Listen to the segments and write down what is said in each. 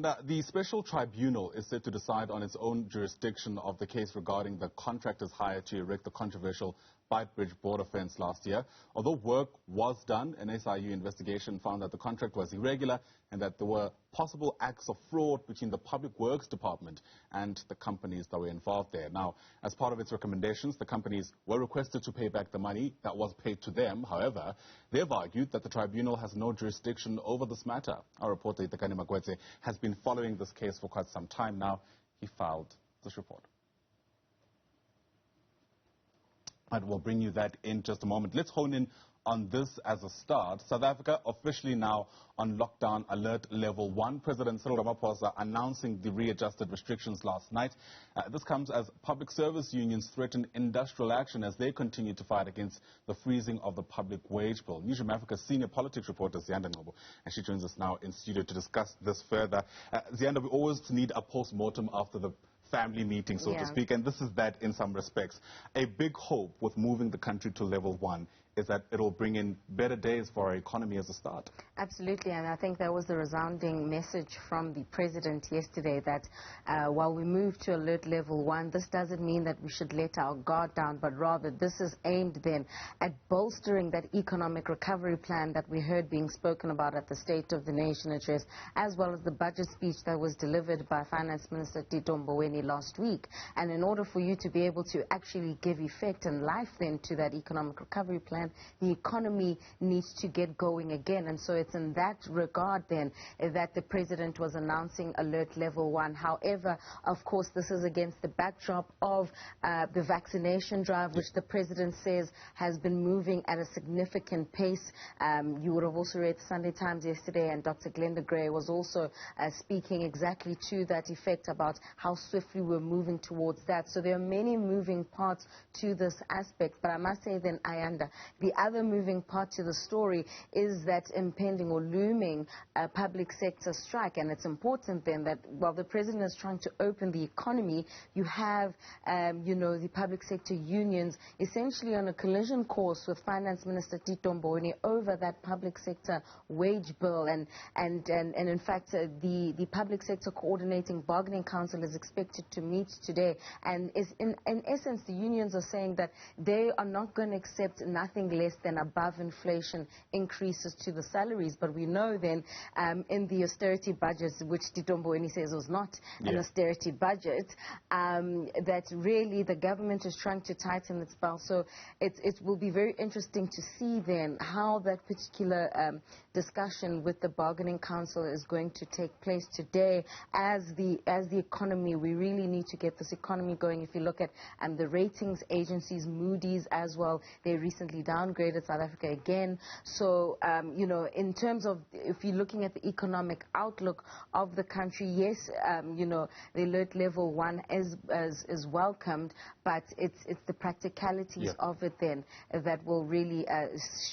But the special tribunal is set to decide on its own jurisdiction of the case regarding the contractor's hire to erect the controversial Bridge border fence last year. Although work was done, an SIU investigation found that the contract was irregular and that there were possible acts of fraud between the Public Works Department and the companies that were involved there. Now, as part of its recommendations, the companies were requested to pay back the money that was paid to them. However, they've argued that the tribunal has no jurisdiction over this matter. Our reporter, Itakani Magwetse, has been following this case for quite some time now. He filed this report. And we'll bring you that in just a moment. Let's hone in on this as a start. South Africa officially now on lockdown alert level 1. President Cyril Ramaphosa announcing the readjusted restrictions last night. This comes as public service unions threaten industrial action as they continue to fight against the freezing of the public wage bill. Newzroom Afrika senior politics reporter Ziyanda Ngcobo, and she joins us now in studio to discuss this further. Ziyanda, we always need a post-mortem after the family meeting, so to speak, and this is that in some respects. A big hope with moving the country to level 1 is that it'll bring in better days for our economy as a start. Absolutely, and I think that was the resounding message from the president yesterday that while we move to alert level 1, this doesn't mean that we should let our guard down, but rather this is aimed then at bolstering that economic recovery plan that we heard being spoken about at the State of the Nation address, as well as the budget speech that was delivered by Finance Minister Tito Mboweni last week. And in order for you to be able to actually give effect and life then to that economic recovery plan, the economy needs to get going again. And so it's in that regard then that the president was announcing alert level 1. However, of course, this is against the backdrop of the vaccination drive, which the president says has been moving at a significant pace. You would have also read the Sunday Times yesterday, and Dr. Glenda Gray was also speaking exactly to that effect about how swiftly we're moving towards that. So there are many moving parts to this aspect, but I must say then, Ayanda, the other moving part to the story is that impending or looming public sector strike. And it's important then that while the president is trying to open the economy, you have, the public sector unions essentially on a collision course with Finance Minister Tito Mboweni over that public sector wage bill. And in fact, the Public Sector Coordinating Bargaining Council is expected to meet today. And is in essence, the unions are saying that they are not going to accept nothing less than above inflation increases to the salaries. But we know then in the austerity budgets, which Tito Mboweni says was not an austerity budget, that really the government is trying to tighten its belt. So it will be very interesting to see then how that particular discussion with the bargaining council is going to take place today. As the economy, we really need to get this economy going. If you look at the ratings agencies, Moody's as well, they recently downgraded South Africa again. So, in terms of, if you're looking at the economic outlook of the country, yes, the alert level 1 is welcomed, but it's the practicalities of it then that will really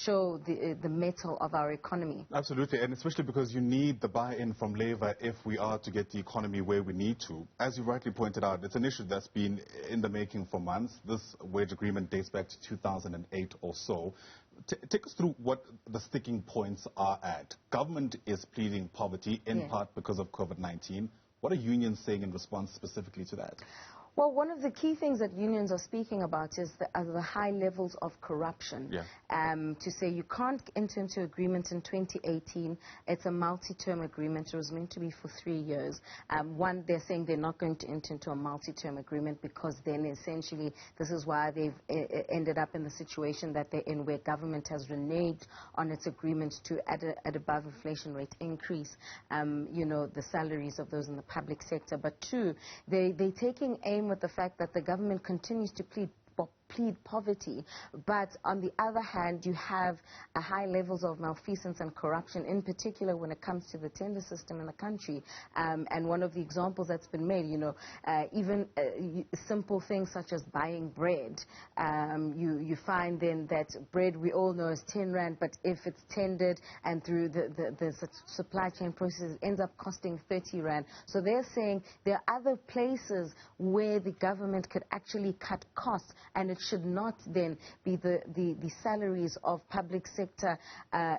show the mettle of our economy. Absolutely, and especially because you need the buy-in from labor if we are to get the economy where we need to. As you rightly pointed out, it's an issue that's been in the making for months. This wage agreement dates back to 2008 or so. Take us through what the sticking points are at. Government is pleading poverty in part because of COVID-19. What are unions saying in response specifically to that? Well, one of the key things that unions are speaking about is the high levels of corruption. To say you can't enter into agreement in 2018, it's a multi-term agreement. It was meant to be for 3 years. One, they're saying they're not going to enter into a multi-term agreement because then essentially this is why they've ended up in the situation that they're in, where government has reneged on its agreement to at above inflation rate increase, the salaries of those in the public sector. But two, they're taking aim with the fact that the government continues to plead poverty, but on the other hand, you have high levels of malfeasance and corruption, in particular when it comes to the tender system in the country. And one of the examples that's been made, even simple things such as buying bread, you find then that bread we all know is 10 Rand, but if it's tendered and through the supply chain process, it ends up costing 30 Rand. So they're saying there are other places where the government could actually cut costs, and it it should not then be the salaries of public sector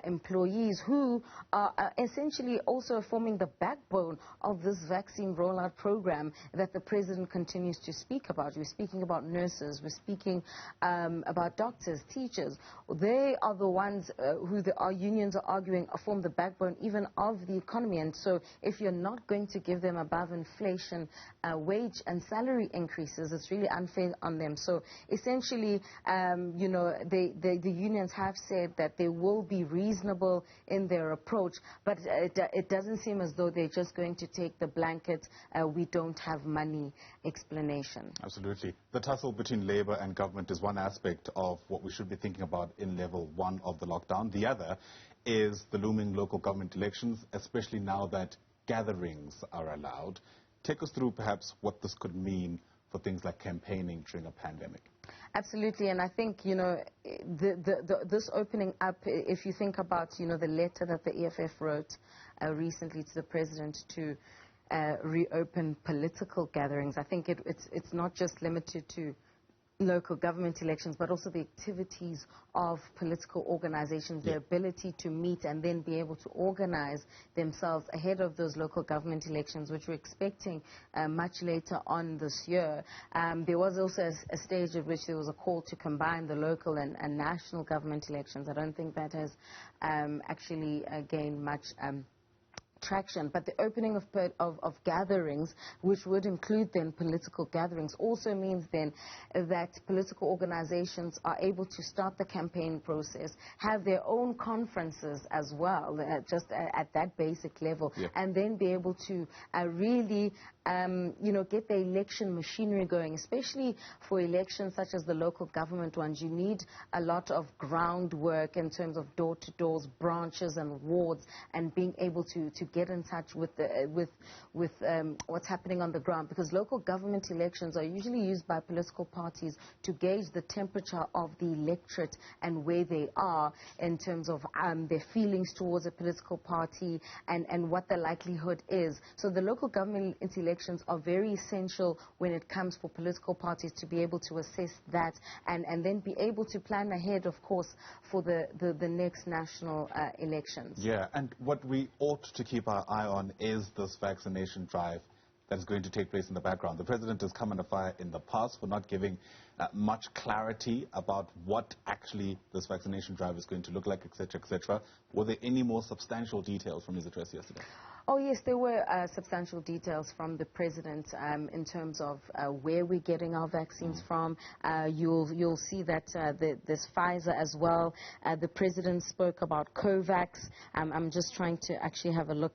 employees who are essentially also forming the backbone of this vaccine rollout program that the president continues to speak about. We're speaking about nurses, we're speaking about doctors, teachers. They are the ones who our unions are arguing form the backbone even of the economy. And so if you're not going to give them above inflation wage and salary increases, it's really unfair on them. So essentially, you know, the unions have said that they will be reasonable in their approach, but it doesn't seem as though they're just going to take the blanket, we don't have money explanation. Absolutely. The tussle between Labour and government is one aspect of what we should be thinking about in level 1 of the lockdown. The other is the looming local government elections, especially now that gatherings are allowed. Take us through perhaps what this could mean for things like campaigning during a pandemic. Absolutely, and I think, you know, this opening up, if you think about, you know, the letter that the EFF wrote recently to the president to reopen political gatherings, I think it's not just limited to local government elections, but also the activities of political organizations, their ability to meet and then be able to organize themselves ahead of those local government elections, which we're expecting much later on this year. There was also a stage at which there was a call to combine the local and national government elections. I don't think that has actually gained much traction, but the opening of gatherings, which would include then political gatherings, also means then that political organizations are able to start the campaign process, have their own conferences as well, just at that basic level, and then be able to really you know, get the election machinery going, especially for elections such as the local government ones. You need a lot of groundwork in terms of door-to-doors, branches and wards, and being able to get in touch with what's happening on the ground, because local government elections are usually used by political parties to gauge the temperature of the electorate and where they are in terms of their feelings towards a political party and what the likelihood is. So the local government elections are very essential when it comes for political parties to be able to assess that and then be able to plan ahead, of course, for the next national elections. Yeah, and what we ought to keep our eye on is this vaccination drive that is going to take place in the background. The president has come under fire in the past for not giving much clarity about what actually this vaccination drive is going to look like, etc., etc. Were there any more substantial details from his address yesterday? Oh, yes, there were substantial details from the president in terms of where we're getting our vaccines from. You'll see that there's Pfizer as well. The president spoke about COVAX. I'm just trying to actually have a look